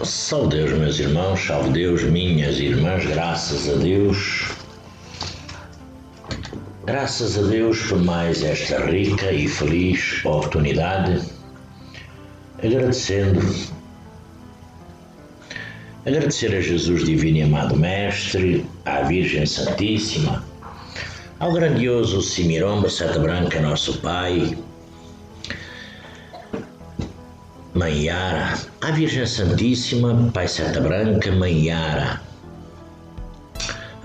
Salve Deus, meus irmãos, salve Deus, minhas irmãs, graças a Deus. Graças a Deus por mais esta rica e feliz oportunidade, agradecer a Jesus Divino e Amado Mestre, à Virgem Santíssima, ao grandioso Simiromba Seta Branca, nosso Pai, Mãe Yara, à Virgem Santíssima, Pai Seta Branca, Mãe Yara,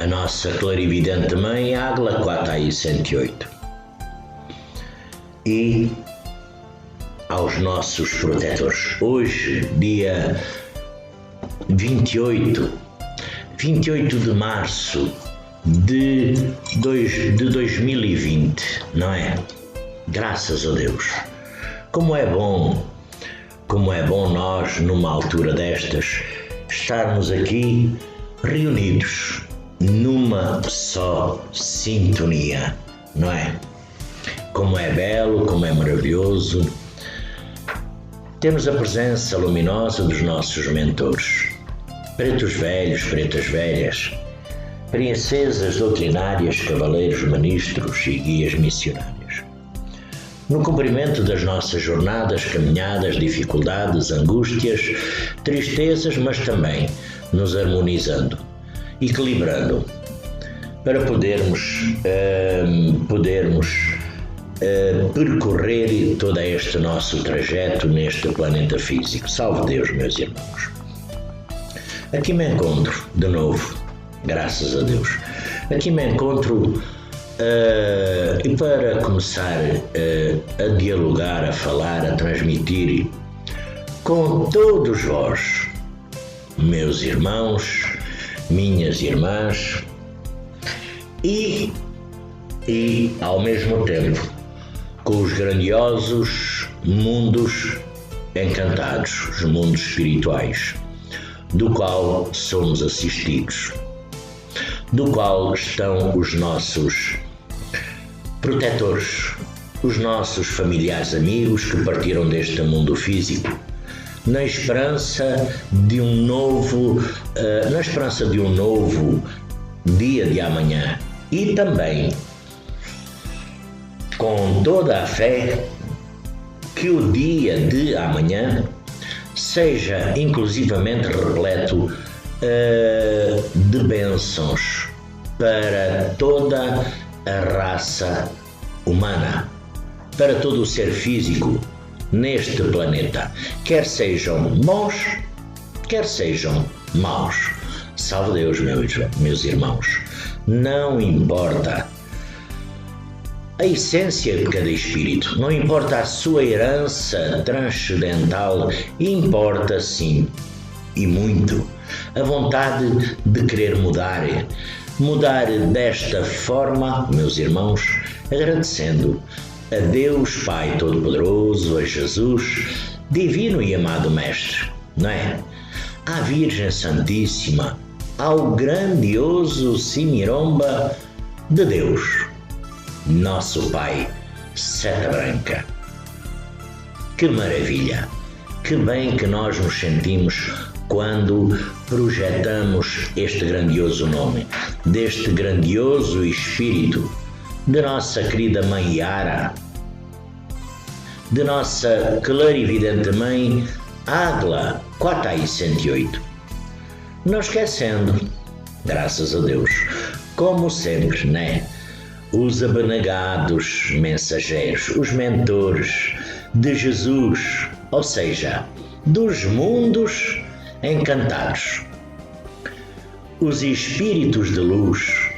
a nossa clarividente Mãe Águila Quatai 108 e aos nossos protetores. Hoje, dia 28 de março de 2020, não é? Graças a Deus. Como é bom nós, numa altura destas, estarmos aqui reunidos numa só sintonia, não é? Como é belo, como é maravilhoso. Temos a presença luminosa dos nossos mentores, pretos velhos, pretas velhas, princesas doutrinárias, cavaleiros ministros e guias missionários. No cumprimento das nossas jornadas, caminhadas, dificuldades, angústias, tristezas, mas também nos harmonizando, equilibrando, para podermos percorrer todo este nosso trajeto neste planeta físico. Salve Deus, meus irmãos. Aqui me encontro de novo, graças a Deus. Aqui me encontro e para começar a dialogar, a falar, a transmitir com todos vós, meus irmãos, minhas irmãs, e ao mesmo tempo com os grandiosos mundos encantados, os mundos espirituais, do qual somos assistidos, do qual estão os nossos protetores, os nossos familiares amigos que partiram deste mundo físico, na esperança de um novo dia de amanhã, e também com toda a fé que o dia de amanhã seja inclusivamente repleto de bênçãos para toda a raça humana, para todo o ser físico neste planeta, quer sejam bons, quer sejam maus. Salve Deus, meus irmãos. Não importa a essência de cada espírito, não importa a sua herança transcendental, importa sim, e muito, a vontade de querer mudar desta forma, meus irmãos, agradecendo a Deus Pai Todo-Poderoso, a Jesus, Divino e Amado Mestre, não é? À Virgem Santíssima, ao grandioso Simiromba de Deus, nosso Pai Seta Branca. Que maravilha, que bem que nós nos sentimos quando projetamos este grandioso nome, deste grandioso espírito, de nossa querida Mãe Yara, de nossa clarividente Mãe Águila Quatai 108. Não esquecendo, graças a Deus, como sempre, né? Os abnegados mensageiros, os mentores de Jesus, ou seja, dos mundos encantados, os espíritos de luz,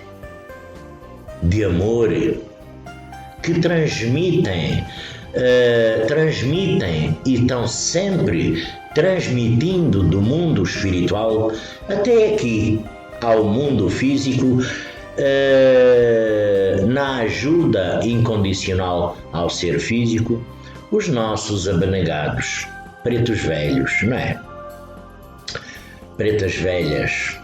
de amor, que transmitem e estão sempre transmitindo do mundo espiritual até aqui ao mundo físico, na ajuda incondicional ao ser físico, os nossos abnegados, pretos velhos, não é? Pretas velhas,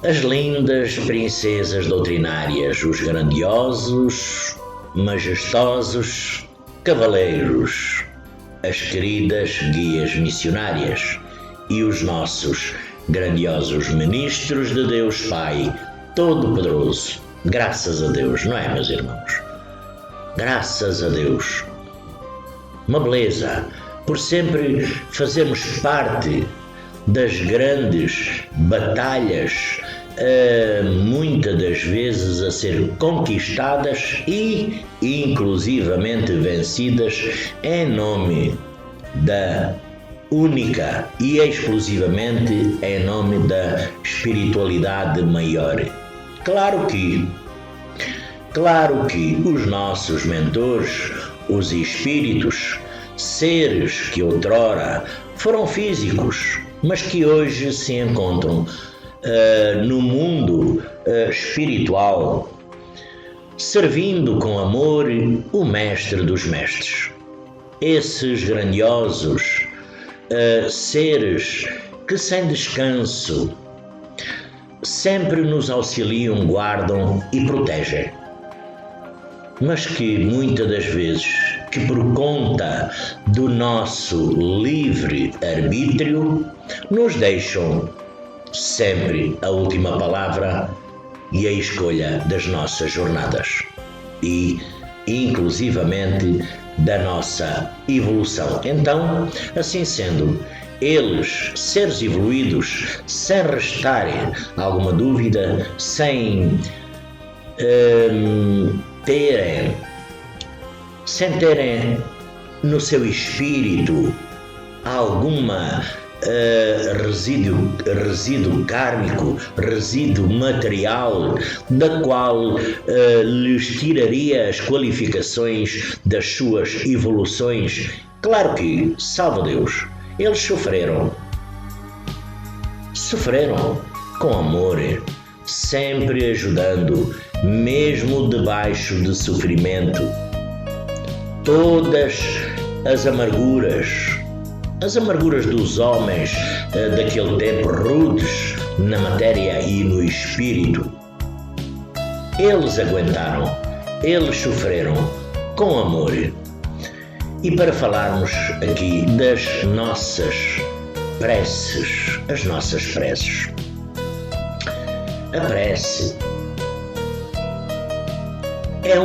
as lindas princesas doutrinárias, os grandiosos, majestosos cavaleiros as queridas guias missionárias e os nossos grandiosos ministros de Deus Pai Todo-Poderoso. Graças a Deus, não é, meus irmãos? Graças a Deus. Uma beleza por sempre fazermos parte das grandes batalhas, muitas das vezes a ser conquistadas e inclusivamente vencidas em nome da única e exclusivamente em nome da espiritualidade maior. Claro que os nossos mentores, os espíritos, seres que outrora foram físicos, mas que hoje se encontram no mundo espiritual, servindo com amor o Mestre dos Mestres. Esses grandiosos seres que sem descanso sempre nos auxiliam, guardam e protegem, mas que muitas das vezes, que por conta do nosso livre arbítrio, nos deixam sempre a última palavra e a escolha das nossas jornadas e, inclusivamente, da nossa evolução. Então, assim sendo, eles, seres evoluídos, sem restar alguma dúvida, sem terem no seu espírito alguma resíduo kármico, resíduo material, da qual lhes tiraria as qualificações das suas evoluções. Claro que, salve Deus, eles sofreram com amor, sempre ajudando, mesmo debaixo de sofrimento. Todas as amarguras dos homens daquele tempo, rudes na matéria e no espírito, eles aguentaram, eles sofreram com amor. E para falarmos aqui das nossas preces, as nossas preces. A prece é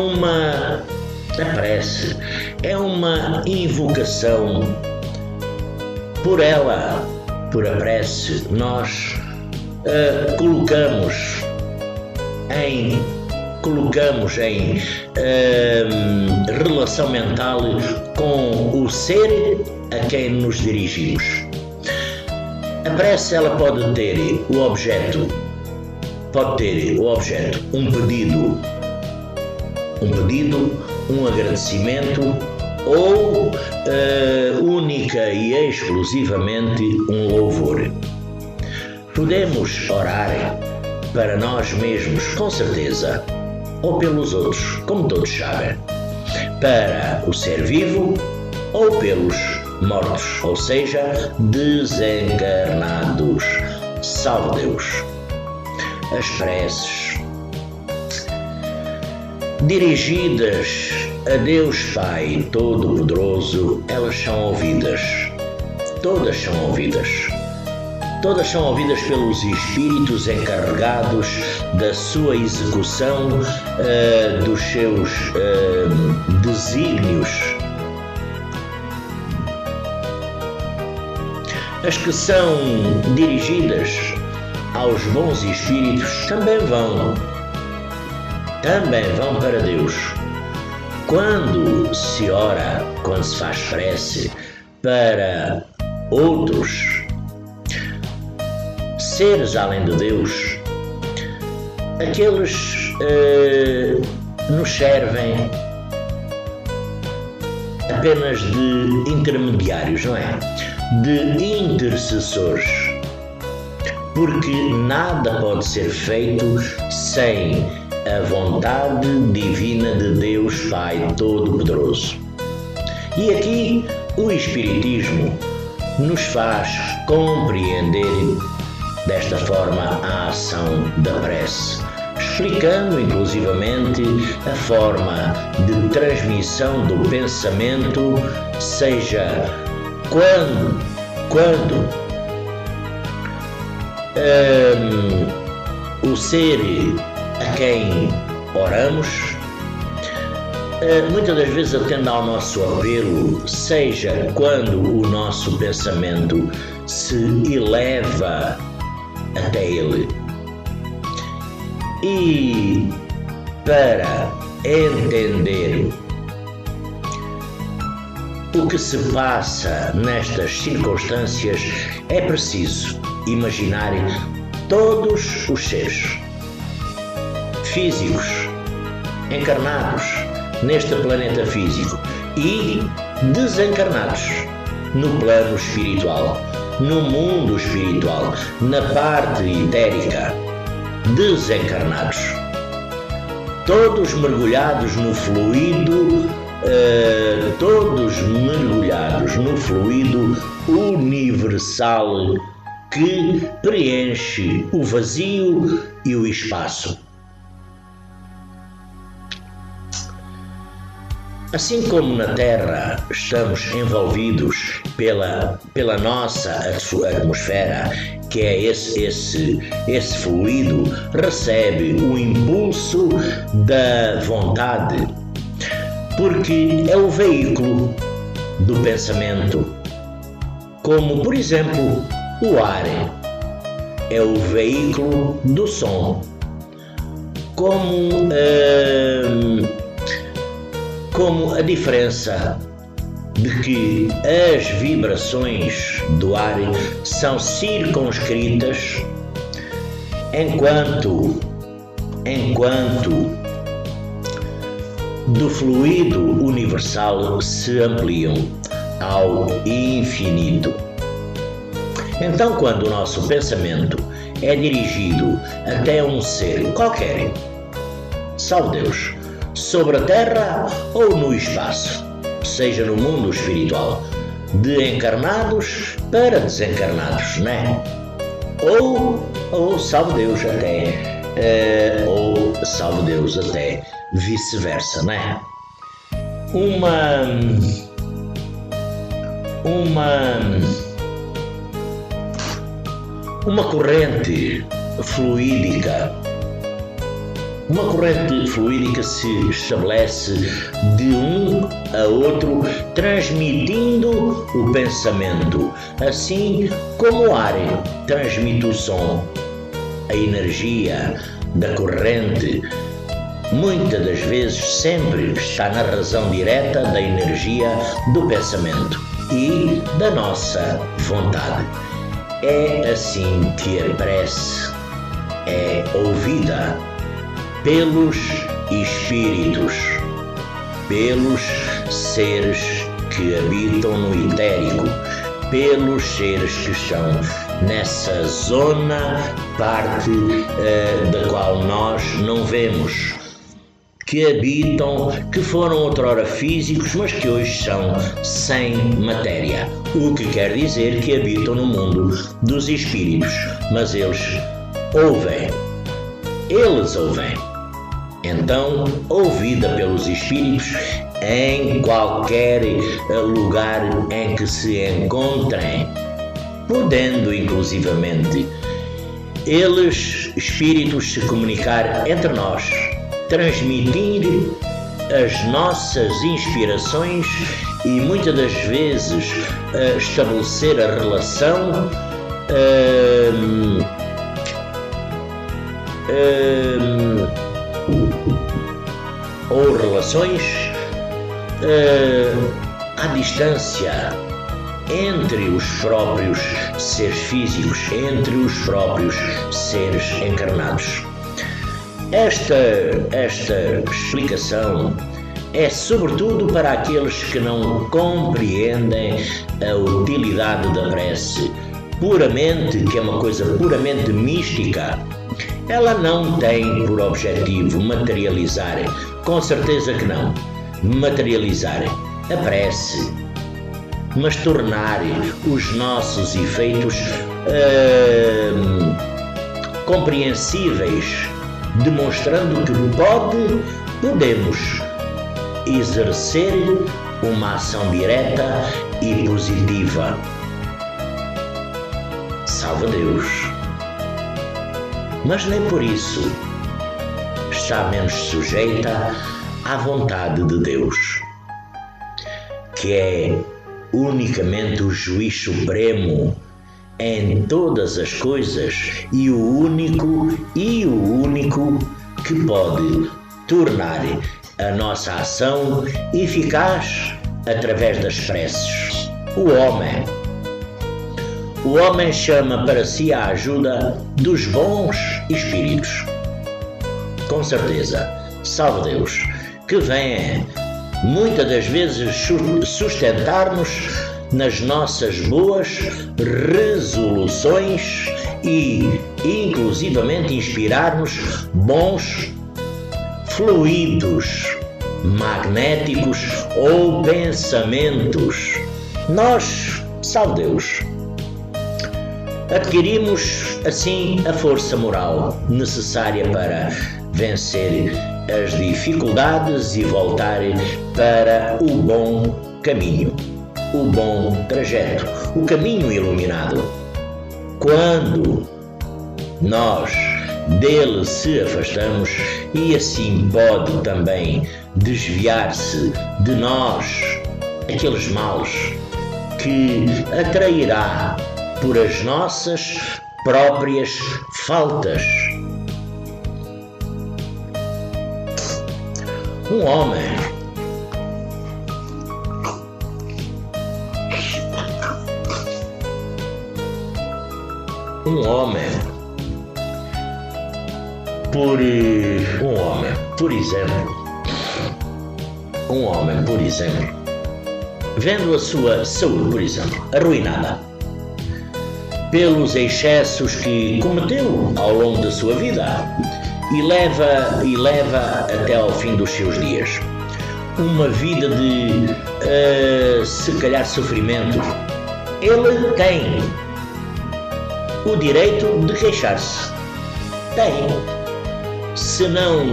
uma invocação. Por a prece, nós colocamos em relação mental com o ser a quem nos dirigimos. A prece, ela pode ter o objeto um pedido, um agradecimento ou única e exclusivamente um louvor. Podemos orar para nós mesmos, com certeza, ou pelos outros, como todos sabem, para o ser vivo ou pelos mortos, ou seja, desencarnados. Salve Deus! As preces dirigidas a Deus Pai Todo-Poderoso, elas são ouvidas. Todas são ouvidas. Todas são ouvidas pelos espíritos encarregados da sua execução dos seus desígnios. As que são dirigidas aos bons espíritos também vão para Deus. Quando se ora, quando se faz prece para outros seres além de Deus, aqueles nos servem apenas de intermediários, não é? De intercessores, porque nada pode ser feito sem a vontade divina de Deus Pai Todo-Poderoso. E aqui o Espiritismo nos faz compreender desta forma a ação da prece, explicando inclusivamente a forma de transmissão do pensamento seja quando o ser a quem oramos muitas das vezes atende ao nosso apelo, seja quando o nosso pensamento se eleva até Ele. E para entender o que se passa nestas circunstâncias, é preciso imaginar todos os seres físicos encarnados neste planeta físico e desencarnados no plano espiritual, no mundo espiritual, na parte etérica, desencarnados, todos mergulhados no fluido, universal que preenche o vazio e o espaço. Assim como na Terra estamos envolvidos pela nossa atmosfera, que é esse fluido, recebe o impulso da vontade, porque é o veículo do pensamento, como por exemplo o ar é o veículo do som, como a diferença de que as vibrações do ar são circunscritas enquanto do fluido universal se ampliam ao infinito. Então, quando o nosso pensamento é dirigido até um ser qualquer, salve Deus, sobre a Terra ou no espaço, seja no mundo espiritual, de encarnados para desencarnados, né? Ou salve Deus até, vice-versa, né? Uma corrente fluídica se estabelece de um a outro, transmitindo o pensamento, assim como o ar transmite o som. A energia da corrente, muitas das vezes, sempre está na razão direta da energia do pensamento e da nossa vontade. É assim que a prece é ouvida pelos espíritos, pelos seres que habitam no etérico, pelos seres que estão nessa zona, parte da qual nós não vemos, que habitam, que foram outrora físicos, mas que hoje são sem matéria, o que quer dizer que habitam no mundo dos espíritos, mas eles ouvem. Então, ouvida pelos espíritos em qualquer lugar em que se encontrem, podendo inclusivamente eles, espíritos, se comunicar entre nós, transmitir as nossas inspirações e muitas das vezes estabelecer a relação ou relações à distância entre os próprios seres físicos, entre os próprios seres encarnados. Esta explicação é sobretudo para aqueles que não compreendem a utilidade da prece puramente, que é uma coisa puramente mística. Ela não tem por objetivo materializar, com certeza que não, materializar a prece, mas tornar os nossos efeitos compreensíveis, demonstrando que podemos exercer uma ação direta e positiva. Salva Deus. Mas nem por isso está menos sujeita à vontade de Deus, que é unicamente o juiz supremo em todas as coisas e o único que pode tornar a nossa ação eficaz através das preces. O homem chama para si a ajuda dos bons espíritos. Com certeza, salve Deus, que vem muitas das vezes sustentar-nos nas nossas boas resoluções e inclusivamente inspirar-nos bons fluidos magnéticos ou pensamentos. Nós, salve Deus, adquirimos assim a força moral necessária para vencer as dificuldades e voltar para o bom caminho, o bom trajeto, o caminho iluminado. Quando nós dele se afastamos, e assim pode também desviar-se de nós aqueles males que atrairá por as nossas próprias faltas. Um homem por exemplo, vendo a sua saúde, por exemplo, arruinada pelos excessos que cometeu ao longo da sua vida e leva até ao fim dos seus dias uma vida de se calhar sofrimento, ele tem o direito de queixar-se. Tem. Se não,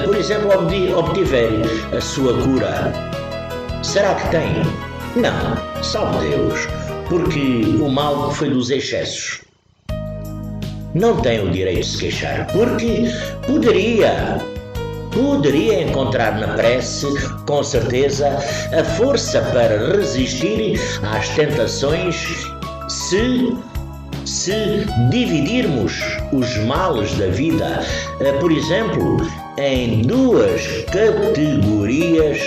por exemplo, obtiver a sua cura, será que tem? Não, salve Deus, porque o mal foi dos excessos. Não tem o direito de se queixar, porque poderia encontrar na prece, com certeza, a força para resistir às tentações se dividirmos os males da vida, por exemplo, em duas categorias.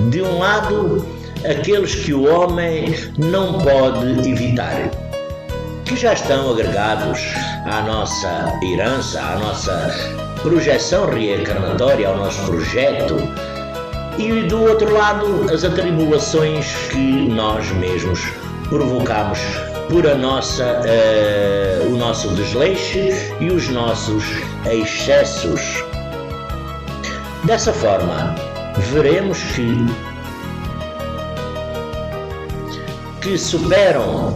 De um lado, aqueles que o homem não pode evitar, que já estão agregados à nossa herança, à nossa projeção reencarnatória, ao nosso projeto, e do outro lado, as atribulações que nós mesmos provocamos por o nosso desleixo e os nossos excessos. Dessa forma, veremos que superam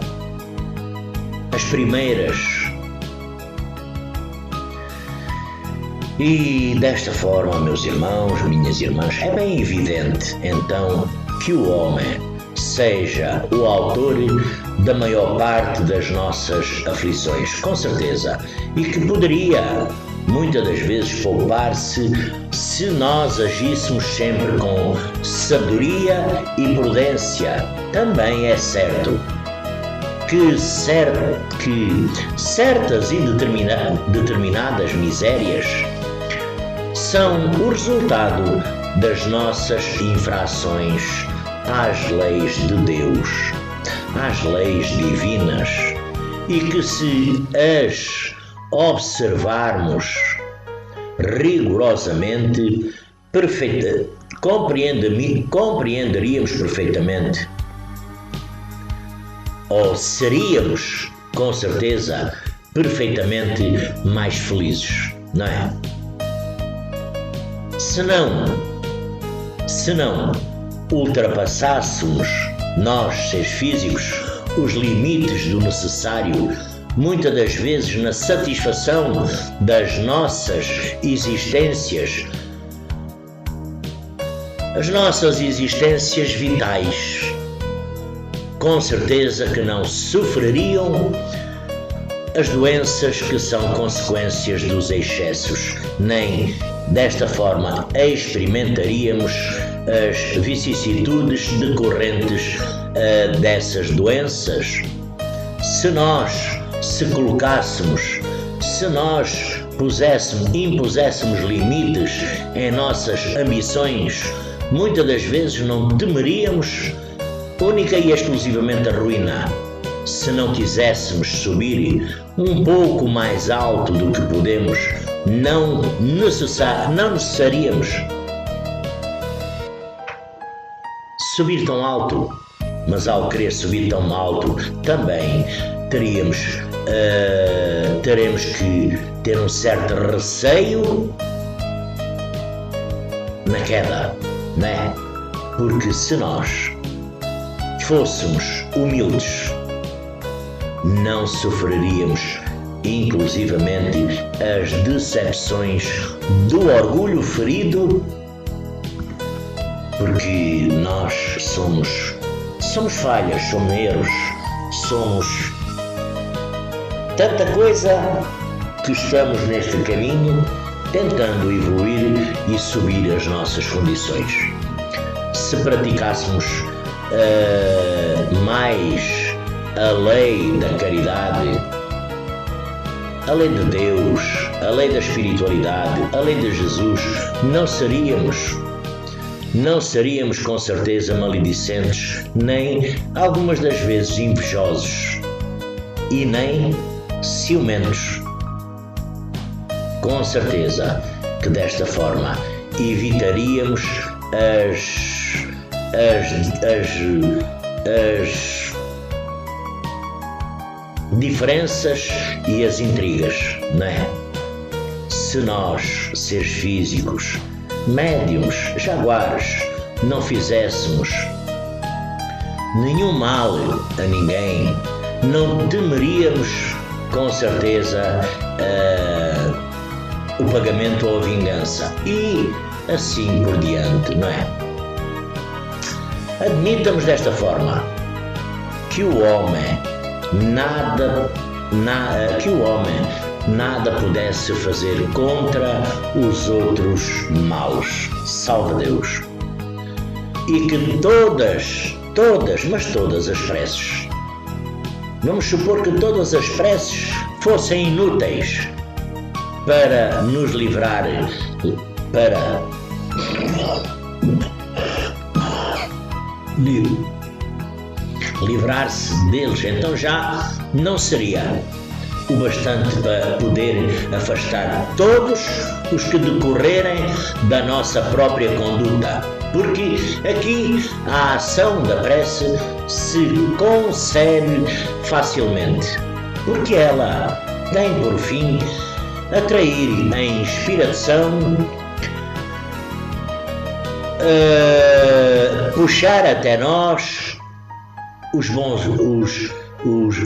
as primeiras. E desta forma, meus irmãos, minhas irmãs, é bem evidente então que o homem seja o autor da maior parte das nossas aflições, com certeza, e que poderia muitas das vezes poupar-se se nós agíssemos sempre com sabedoria e prudência. Também é certo que certas e determinadas misérias são o resultado das nossas infrações às leis de Deus, às leis divinas, e que se as observarmos rigorosamente, compreenderíamos perfeitamente, ou seríamos, com certeza, perfeitamente mais felizes, não é? Se não ultrapassássemos, nós, seres físicos, os limites do necessário, muitas das vezes na satisfação das nossas existências, as nossas existências vitais, com certeza que não sofreriam as doenças que são consequências dos excessos, nem desta forma experimentaríamos as vicissitudes decorrentes dessas doenças. Se nós impuséssemos limites em nossas ambições, muitas das vezes não temeríamos única e exclusivamente a ruína. Se não quiséssemos subir um pouco mais alto do que podemos, não necessaríamos subir tão alto, mas ao querer subir tão alto também teremos que ter um certo receio na queda, né? Porque se nós fôssemos humildes, não sofreríamos inclusivamente as decepções do orgulho ferido, porque nós somos falhas, somos erros, somos tanta coisa que estamos neste caminho tentando evoluir e subir as nossas condições. Se praticássemos mais a lei da caridade, a lei de Deus, a lei da espiritualidade, a lei de Jesus, não seríamos com certeza maledicentes, nem algumas das vezes invejosos e nem ciumentos. Com certeza que desta forma evitaríamos as diferenças e as intrigas, não é? Se nós, seres físicos, médiuns, jaguares, não fizéssemos nenhum mal a ninguém, não temeríamos com certeza o pagamento ou a vingança e assim por diante, não é? Admitamos desta forma que o homem nada pudesse fazer contra os outros maus, salve Deus, e que todas as preces, vamos supor que todas as preces fossem inúteis para nos livrar, para livrar-se deles, então já não seria o bastante para poder afastar todos os que decorrerem da nossa própria conduta, porque aqui a ação da prece se concebe facilmente, porque ela tem por fim atrair a inspiração, puxar até nós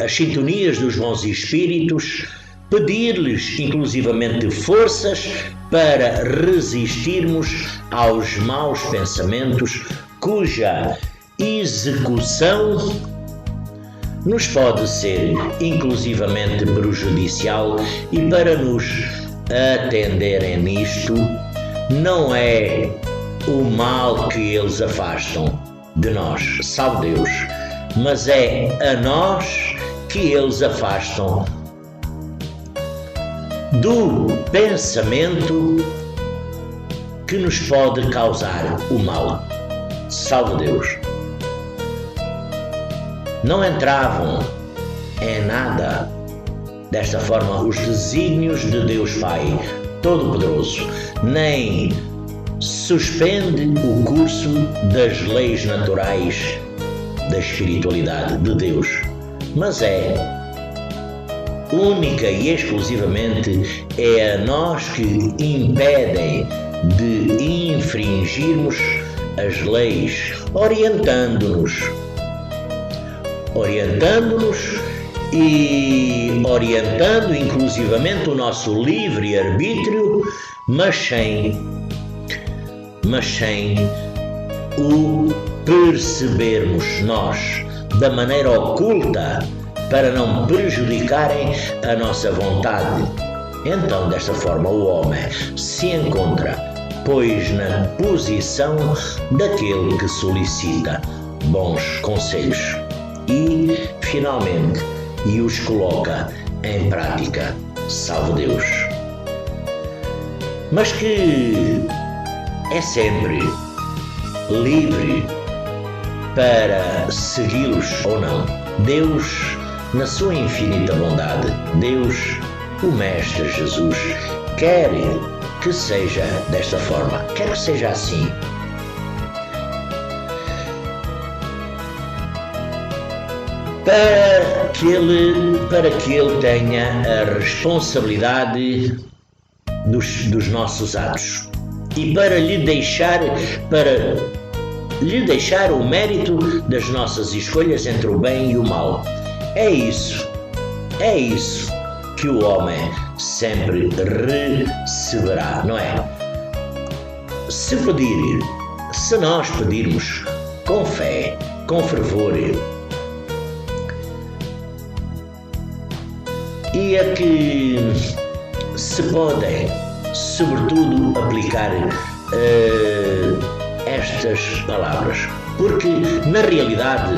as sintonias dos bons espíritos, pedir-lhes inclusivamente forças para resistirmos aos maus pensamentos cuja execução nos pode ser inclusivamente prejudicial, e para nos atenderem nisto, não é o mal que eles afastam de nós, salve Deus, mas é a nós que eles afastam do pensamento que nos pode causar o mal, salve Deus. Não entravam em nada desta forma os desígnios de Deus Pai Todo-Poderoso, nem suspende o curso das leis naturais da espiritualidade de Deus, mas é única e exclusivamente a nós que impedem de infringirmos as leis, orientando-nos e orientando inclusivamente o nosso livre-arbítrio, mas sem o percebermos nós da maneira oculta para não prejudicarem a nossa vontade. Então, desta forma, o homem se encontra, pois, na posição daquele que solicita bons conselhos e, finalmente, os coloca em prática. Salve Deus! Mas que é sempre livre para segui-los ou não. Deus, na sua infinita bondade, Deus, o Mestre Jesus, quer que seja desta forma, quer que seja assim. Para que ele tenha a responsabilidade dos nossos atos e para lhe deixar o mérito das nossas escolhas entre o bem e o mal. É isso que o homem sempre receberá, não é? Se nós pedirmos com fé, com fervor, e é que se podem, sobretudo, aplicar estas palavras, porque na realidade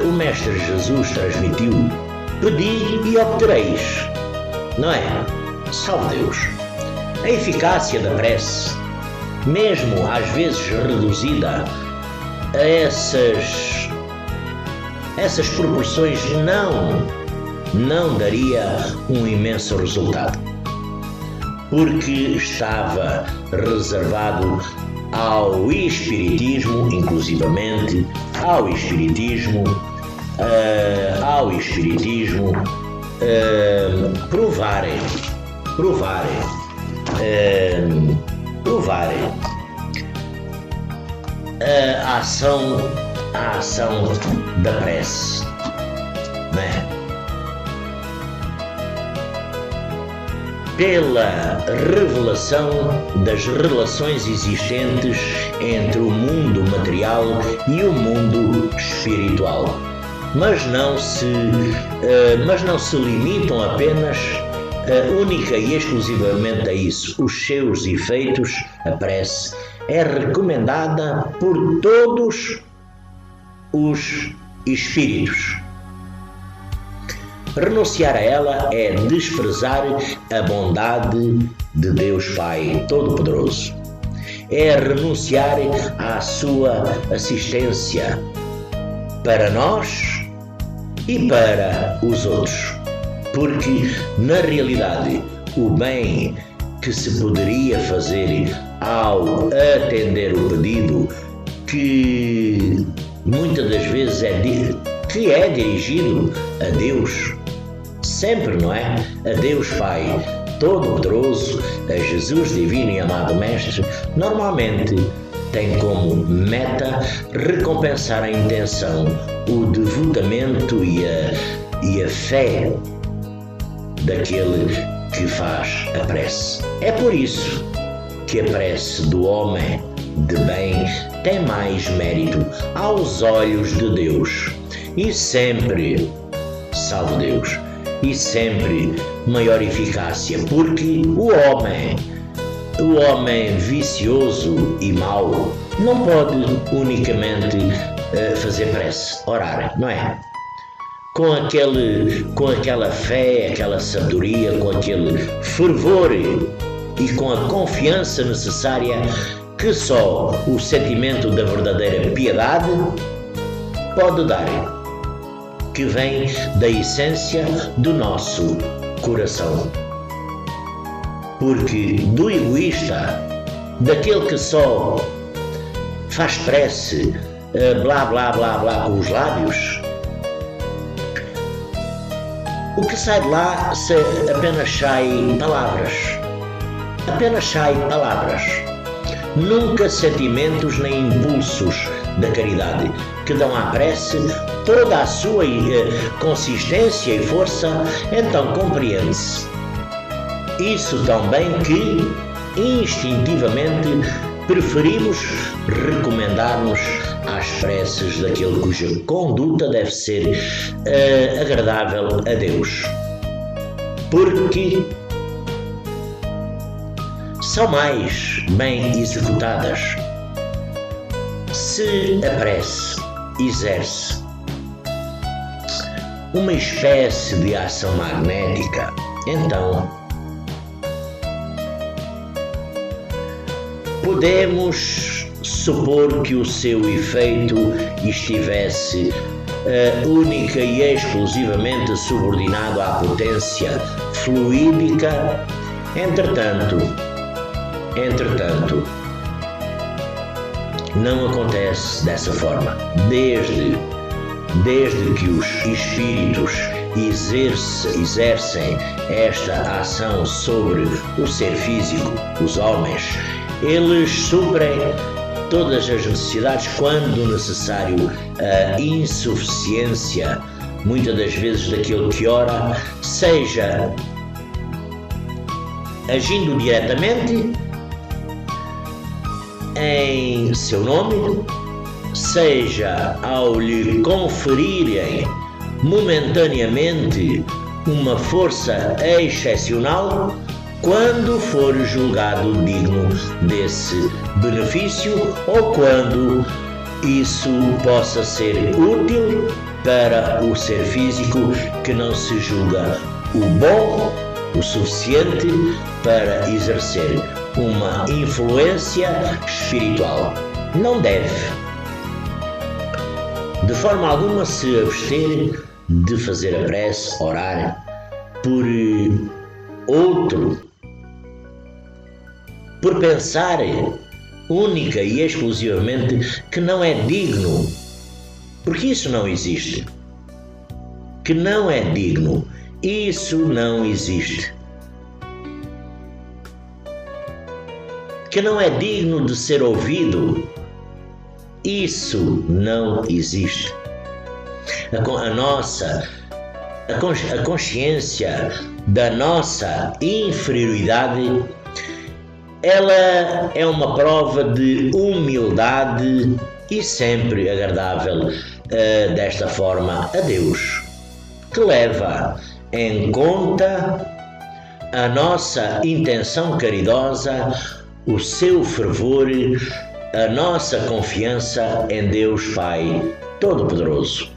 o Mestre Jesus transmitiu: pedi e obtereis, não é? Salve Deus! A eficácia da prece, mesmo às vezes reduzida a essas proporções, não daria um imenso resultado, porque estava reservado ao Espiritismo, inclusivamente ao Espiritismo provarem a ação da prece, não é? Pela revelação das relações existentes entre o mundo material e o mundo espiritual, mas não se limitam apenas única e exclusivamente a isso. Os seus efeitos, a prece, é recomendada por todos os espíritos. Renunciar a ela é desprezar a bondade de Deus Pai Todo-Poderoso. É renunciar à sua assistência para nós e para os outros. Porque, na realidade, o bem que se poderia fazer ao atender o pedido, que muitas das vezes é dirigido a Deus, sempre, não é? A Deus Pai Todo-Poderoso, a Jesus Divino e Amado Mestre, normalmente tem como meta recompensar a intenção, o devotamento e a fé daquele que faz a prece. É por isso que a prece do homem de bem tem mais mérito aos olhos de Deus e sempre, salve Deus, e sempre maior eficácia, porque o homem vicioso e mau não pode unicamente fazer prece, orar, não é? Com aquela fé, aquela sabedoria, com aquele fervor e com a confiança necessária que só o sentimento da verdadeira piedade pode dar, que vem da essência do nosso coração. Porque do egoísta, daquele que só faz prece, blá blá blá blá com os lábios, o que sai de lá apenas sai palavras, nunca sentimentos nem impulsos da caridade, que dão à prece toda a sua consistência e força. Então compreende-se isso tão bem que instintivamente preferimos recomendar-nos às preces daquele cuja conduta deve ser agradável a Deus, porque são mais bem executadas. Se a prece exerce uma espécie de ação magnética, então podemos supor que o seu efeito estivesse única e exclusivamente subordinado à potência fluídica. Entretanto, não acontece dessa forma. Desde que os espíritos exercem esta ação sobre o ser físico, os homens, eles suprem todas as necessidades quando necessário. A insuficiência, muitas das vezes, daquele que ora, seja agindo diretamente em seu nome, seja ao lhe conferirem momentaneamente uma força excepcional, quando for julgado digno desse benefício ou quando isso possa ser útil para o ser físico que não se julga o bom o suficiente para exercer uma influência espiritual. Não deve, de forma alguma, se abster de fazer a prece, orar por outro, por pensar única e exclusivamente que não é digno, porque isso não existe. Que não é digno, isso não existe. Que não é digno de ser ouvido, isso não existe. A consciência da nossa inferioridade, ela é uma prova de humildade e sempre agradável desta forma a Deus, que leva em conta a nossa intenção caridosa, o seu fervor, a nossa confiança em Deus Pai Todo-Poderoso.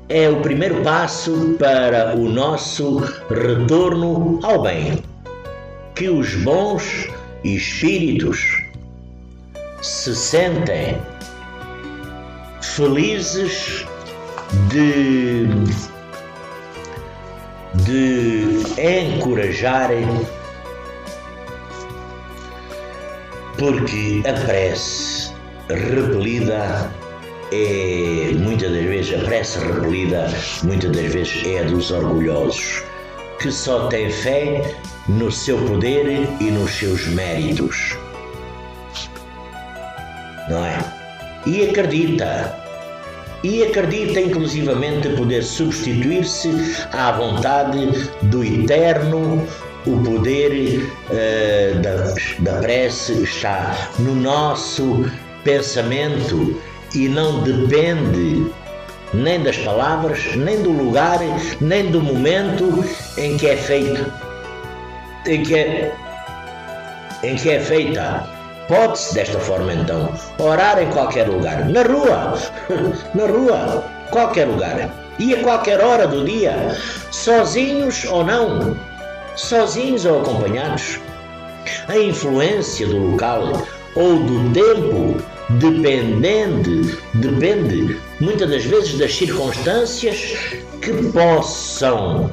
É o primeiro passo para o nosso retorno ao bem, que os bons espíritos se sentem felizes de encorajarem, porque a prece repelida muitas das vezes é a dos orgulhosos, que só têm fé no seu poder e nos seus méritos, não é? E acredita inclusivamente poder substituir-se à vontade do Eterno. O poder da prece está no nosso pensamento e não depende nem das palavras, nem do lugar, nem do momento em que é feita. Pode-se desta forma então orar em qualquer lugar, na rua, qualquer lugar, e a qualquer hora do dia, sozinhos ou não, sozinhos ou acompanhados. A influência do local ou do tempo depende muitas das vezes das circunstâncias que possam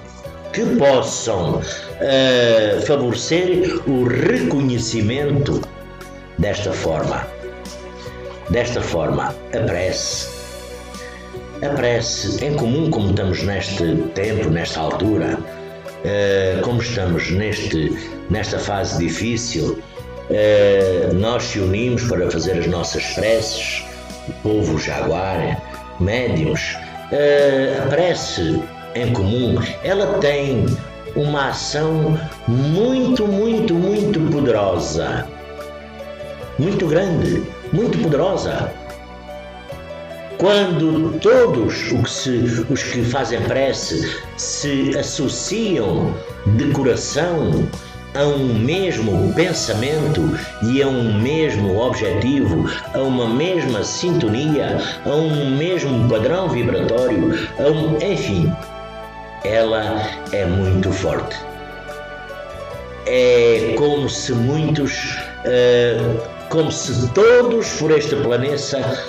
favorecer o reconhecimento desta forma, a prece em comum, como estamos neste tempo, nesta altura, como estamos nesta fase difícil, nós se unimos para fazer as nossas preces, o povo jaguar, médiuns. A prece em comum, ela tem uma ação muito, muito, muito poderosa muito grande, muito poderosa. Quando todos os que fazem prece se associam de coração a um mesmo pensamento e a um mesmo objetivo, a uma mesma sintonia, a um mesmo padrão vibratório, enfim, ela é muito forte. É como se como se todos por este planeta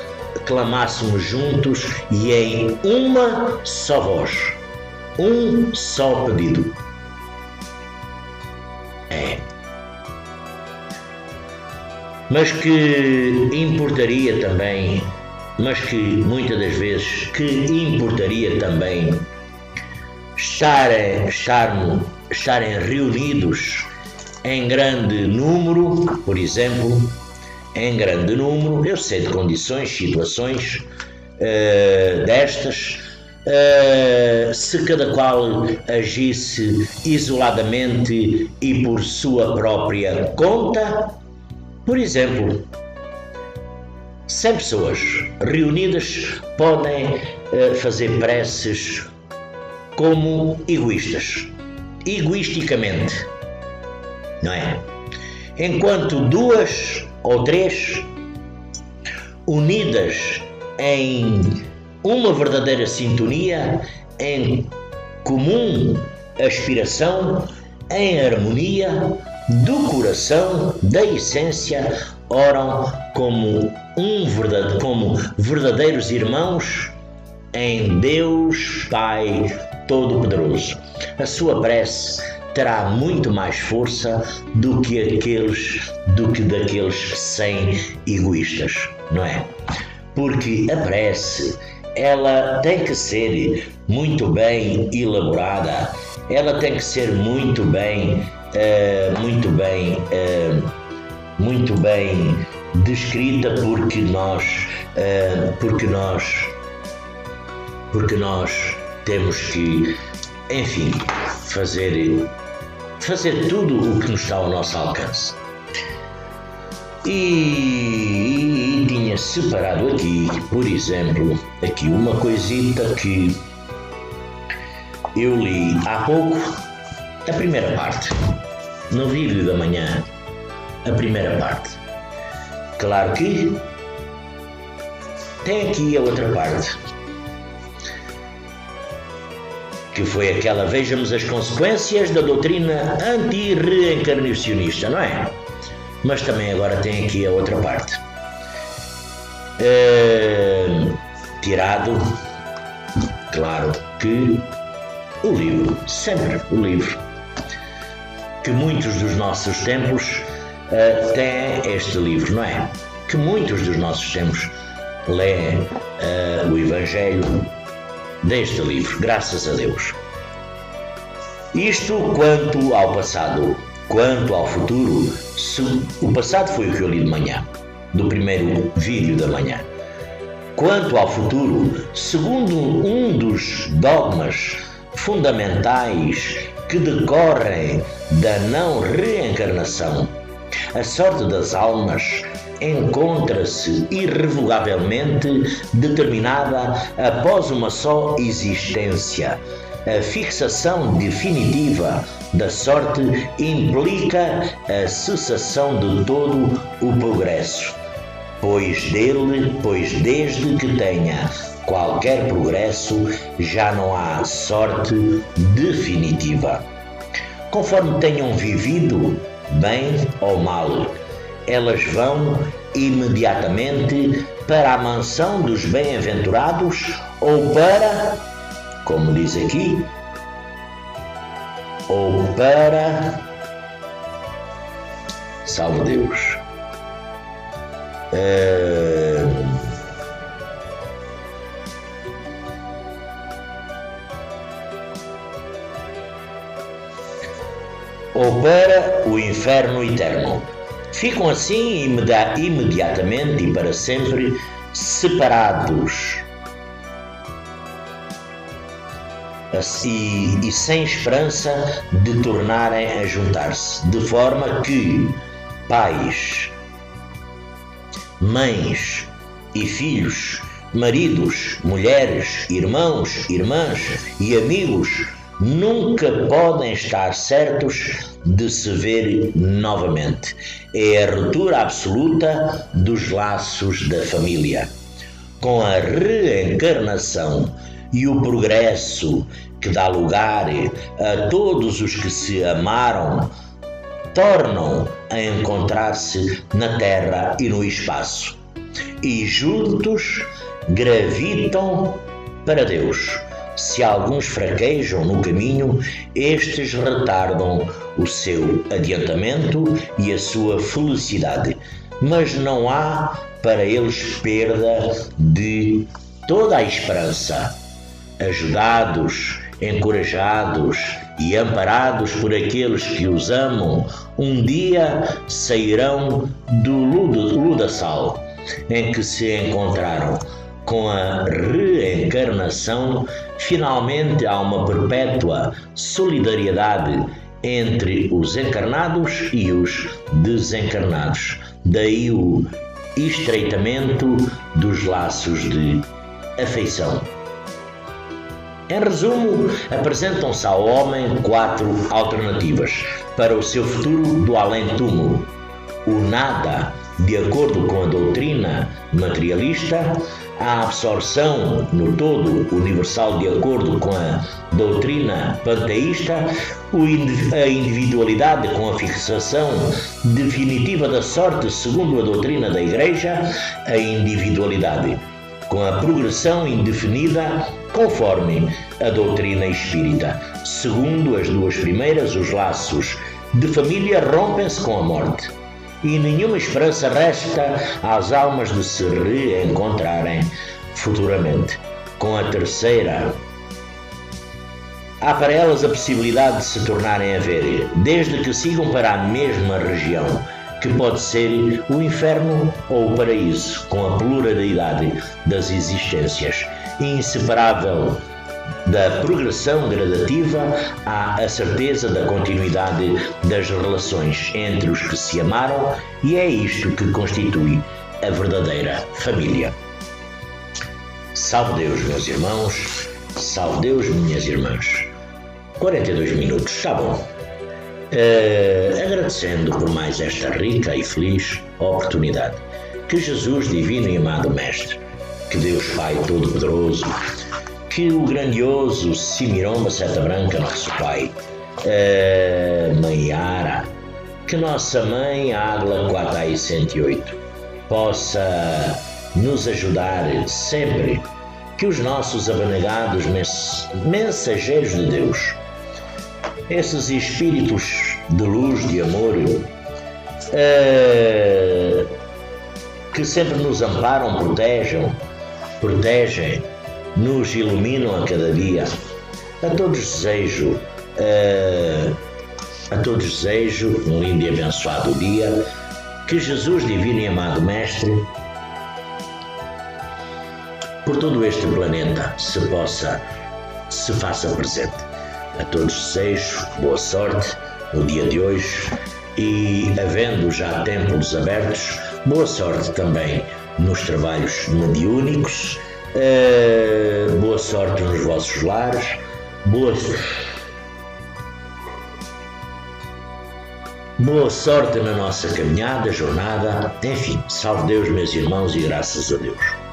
clamássemos juntos e em uma só voz, um só pedido. Mas que importaria também, estarem reunidos em grande número, por exemplo, eu sei de condições, situações destas, se cada qual agisse isoladamente e por sua própria conta. Por exemplo, 100 pessoas reunidas podem fazer preces como egoisticamente, não é? Enquanto 2 ou 3 unidas em uma verdadeira sintonia, em comum aspiração, em harmonia do coração, da essência, oram como verdadeiros irmãos em Deus Pai Todo-Poderoso. A sua prece terá muito mais força do que daqueles 100 egoístas, não é? Porque a prece, ela tem que ser muito bem elaborada, ela tem que ser muito bem descrita, porque nós temos que, enfim, fazer tudo o que nos está ao nosso alcance. E tinha separado aqui, por exemplo, uma coisita que eu li há pouco, a primeira parte, no vídeo da manhã, a primeira parte. Claro que tem aqui a outra parte, que foi aquela: vejamos as consequências da doutrina anti-reencarnacionista, não é? Mas também agora tem aqui a outra parte. Tirado, claro que o livro, sempre o livro, que muitos dos nossos tempos têm este livro, não é? Que muitos dos nossos tempos lêem o Evangelho deste livro, graças a Deus. Isto quanto ao passado. Quanto ao futuro, o passado foi o que eu li de manhã, do primeiro vídeo da manhã. Quanto ao futuro, segundo um dos dogmas fundamentais que decorrem da não reencarnação, a sorte das almas encontra-se irrevogavelmente determinada após uma só existência. A fixação definitiva da sorte implica a cessação de todo o progresso, pois desde que tenha qualquer progresso já não há sorte definitiva. Conforme tenham vivido, bem ou mal, elas vão imediatamente para a mansão dos bem-aventurados ou para, como diz aqui, ou para, salve Deus, ou para o inferno eterno. Ficam assim imediatamente e para sempre separados e sem esperança de tornarem a juntar-se, de forma que pais mães e filhos, maridos, mulheres, irmãos, irmãs e amigos nunca podem estar certos de se ver novamente. É a ruptura absoluta dos laços da família. Com a reencarnação e o progresso que dá lugar a todos os que se amaram, tornam a encontrar-se na terra e no espaço, e juntos gravitam para Deus. Se alguns fraquejam no caminho, estes retardam o seu adiantamento e a sua felicidade, mas não há para eles perda de toda a esperança. Ajudados, encorajados e amparados por aqueles que os amam, um dia sairão do ludaçal em que se encontraram. Com a reencarnação, finalmente há uma perpétua solidariedade entre os encarnados e os desencarnados. Daí o estreitamento dos laços de afeição. Em resumo, apresentam-se ao homem 4 alternativas para o seu futuro do além-túmulo. O nada, de acordo com a doutrina materialista, a absorção no todo universal de acordo com a doutrina panteísta, a individualidade com a fixação definitiva da sorte segundo a doutrina da Igreja, a individualidade com a progressão indefinida conforme a doutrina espírita. Segundo as duas primeiras, os laços de família rompem-se com a morte e nenhuma esperança resta às almas de se reencontrarem futuramente. Com a terceira, há para elas a possibilidade de se tornarem a ver, desde que sigam para a mesma região, que pode ser o inferno ou o paraíso, com a pluralidade das existências. Inseparável da progressão gradativa, há a certeza da continuidade das relações entre os que se amaram, e é isto que constitui a verdadeira família. Salve Deus, meus irmãos, salve Deus, minhas irmãs. 42 minutos, está bom. Agradecendo por mais esta rica e feliz oportunidade. Que Jesus, divino e amado Mestre, que Deus Pai Todo-Poderoso, que o grandioso Simiromba Seta Branca, nosso Pai, Mãe Yara, que nossa Mãe Águila 408 possa nos ajudar sempre, que os nossos abnegados mensageiros de Deus, esses espíritos de luz, de amor, que sempre nos amparam, protegem, nos iluminam a cada dia. A todos desejo um lindo e abençoado dia, que Jesus, divino e amado Mestre, por todo este planeta se faça presente. A todos desejo boa sorte no dia de hoje e, havendo já templos abertos, boa sorte também nos trabalhos mediúnicos, boa sorte nos vossos lares, boa sorte na nossa caminhada, jornada, enfim, salve Deus, meus irmãos, e graças a Deus.